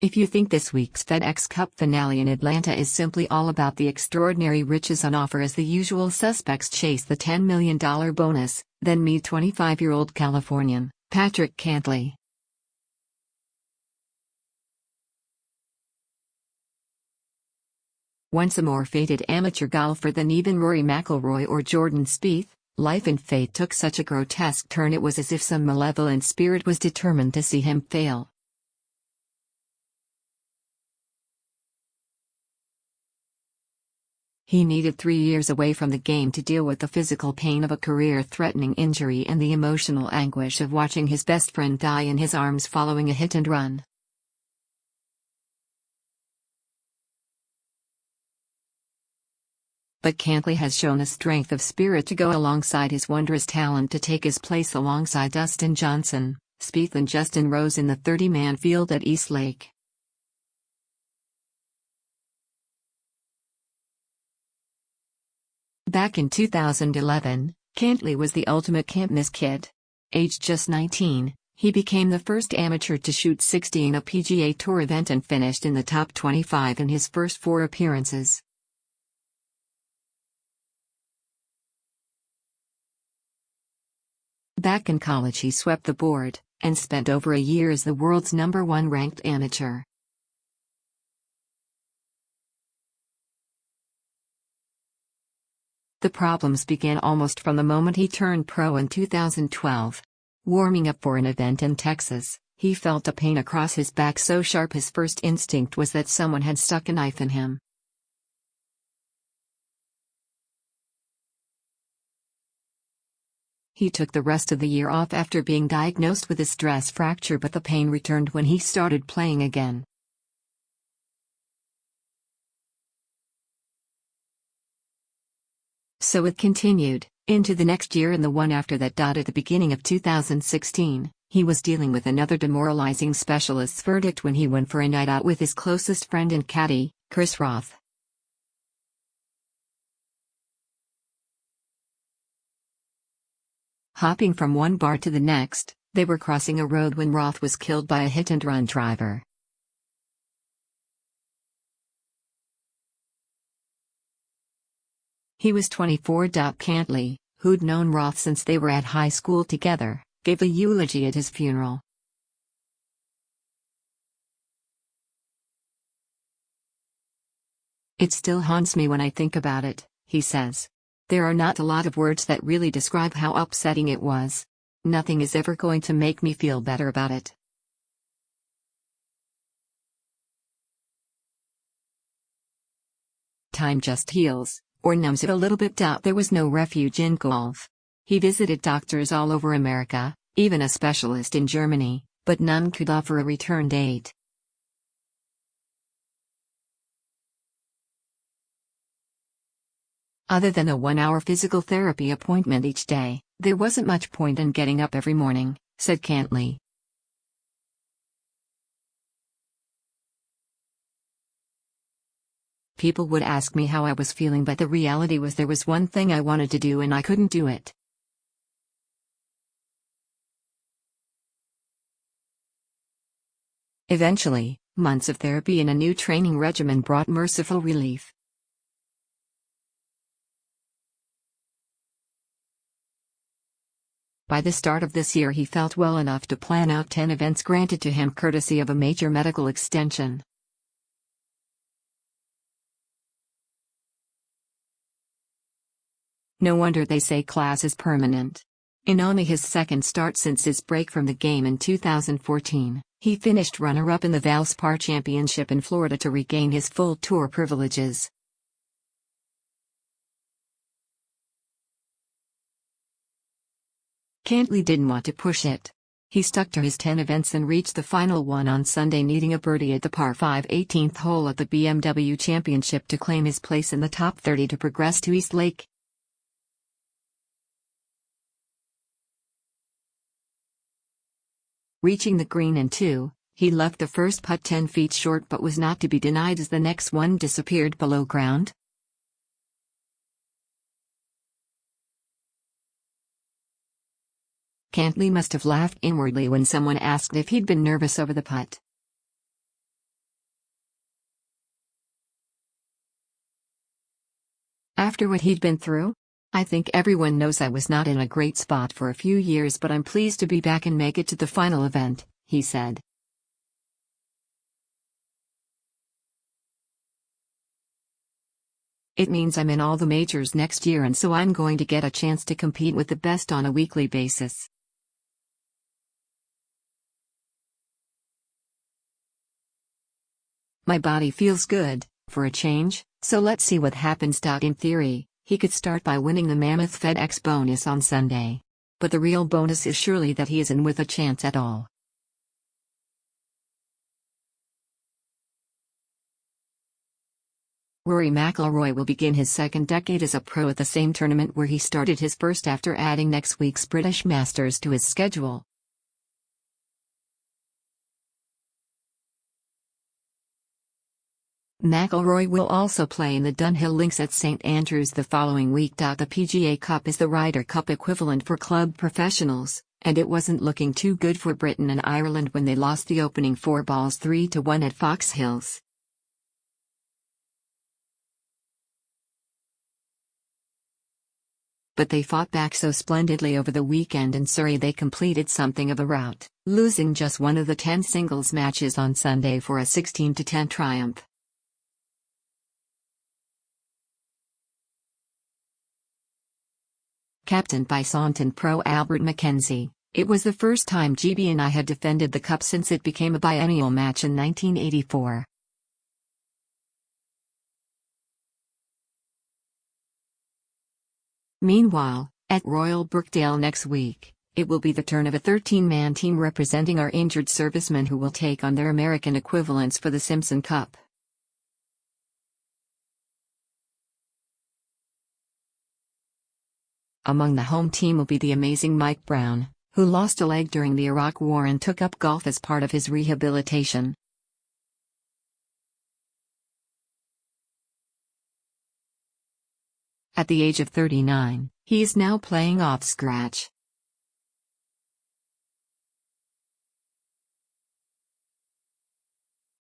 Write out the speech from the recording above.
If you think this week's FedEx Cup finale in Atlanta is simply all about the extraordinary riches on offer as the usual suspects chase the $10 million bonus, then meet 25-year-old Californian, Patrick Cantlay. Once a more fated amateur golfer than even Rory McIlroy or Jordan Spieth, life and fate took such a grotesque turn it was as if some malevolent spirit was determined to see him fail. He needed 3 years away from the game to deal with the physical pain of a career-threatening injury and the emotional anguish of watching his best friend die in his arms following a hit and run. But Cantlay has shown a strength of spirit to go alongside his wondrous talent to take his place alongside Dustin Johnson, Spieth and Justin Rose in the 30-man field at East Lake. Back in 2011, Cantlay was the ultimate can't-miss kid. Aged just 19, he became the first amateur to shoot 60 in a PGA Tour event and finished in the top 25 in his first 4 appearances. Back in college he swept the board, and spent over a year as the world's #1 ranked amateur. The problems began almost from the moment he turned pro in 2012. Warming up for an event in Texas, he felt a pain across his back so sharp his first instinct was that someone had stuck a knife in him. He took the rest of the year off after being diagnosed with a stress fracture, but the pain returned when he started playing again. So it continued, into the next year and the one after that. At the beginning of 2016, he was dealing with another demoralizing specialist's verdict when he went for a night out with his closest friend and caddie, Roth. Hopping from one bar to the next, they were crossing a road when Roth was killed by a hit-and-run driver. He was 24. Cantlay, who'd known Roth since they were at high school together, gave a eulogy at his funeral. "It still haunts me when I think about it," he says. "There are not a lot of words that really describe how upsetting it was. Nothing is ever going to make me feel better about it." Time just heals, or numbs it a little bit. There was no refuge in golf. He visited doctors all over America, even a specialist in Germany, but none could offer a return date. Other than a 1-hour physical therapy appointment each day, there wasn't much point in getting up every morning, said Cantlay. People would ask me how I was feeling, but the reality was there was one thing I wanted to do and I couldn't do it. Eventually, months of therapy and a new training regimen brought merciful relief. By the start of this year he felt well enough to plan out 10 events granted to him courtesy of a major medical extension. No wonder they say class is permanent. In only his second start since his break from the game in 2014, he finished runner-up in the Valspar Championship in Florida to regain his full tour privileges. Cantlay didn't want to push it. He stuck to his 10 events and reached the final one on Sunday, needing a birdie at the par 5 18th hole at the BMW Championship to claim his place in the top 30 to progress to East Lake. Reaching the green in 2, he left the first putt 10 feet short but was not to be denied as the next one disappeared below ground. Cantlay must have laughed inwardly when someone asked if he'd been nervous over the putt. After what he'd been through? I think everyone knows I was not in a great spot for a few years, but I'm pleased to be back and make it to the final event, he said. It means I'm in all the majors next year, and so I'm going to get a chance to compete with the best on a weekly basis. My body feels good, for a change, so let's see what happens. In theory, he could start by winning the mammoth FedEx bonus on Sunday. But the real bonus is surely that he is in with a chance at all. Rory McIlroy will begin his second decade as a pro at the same tournament where he started his first after adding next week's British Masters to his schedule. McIlroy will also play in the Dunhill Links at St Andrews the following week. The PGA Cup is the Ryder Cup equivalent for club professionals, and it wasn't looking too good for Britain and Ireland when they lost the opening 4 balls 3-1 at Fox Hills. But they fought back so splendidly over the weekend in Surrey they completed something of a rout, losing just one of the 10 singles matches on Sunday for a 16-10 triumph. Captained by Saunton pro Albert Mackenzie, it was the first time GB&I had defended the Cup since it became a biennial match in 1984. Meanwhile, at Royal Birkdale next week, it will be the turn of a 13-man team representing our injured servicemen who will take on their American equivalents for the Simpson Cup. Among the home team will be the amazing Mike Brown, who lost a leg during the Iraq War and took up golf as part of his rehabilitation. At the age of 39, he is now playing off scratch.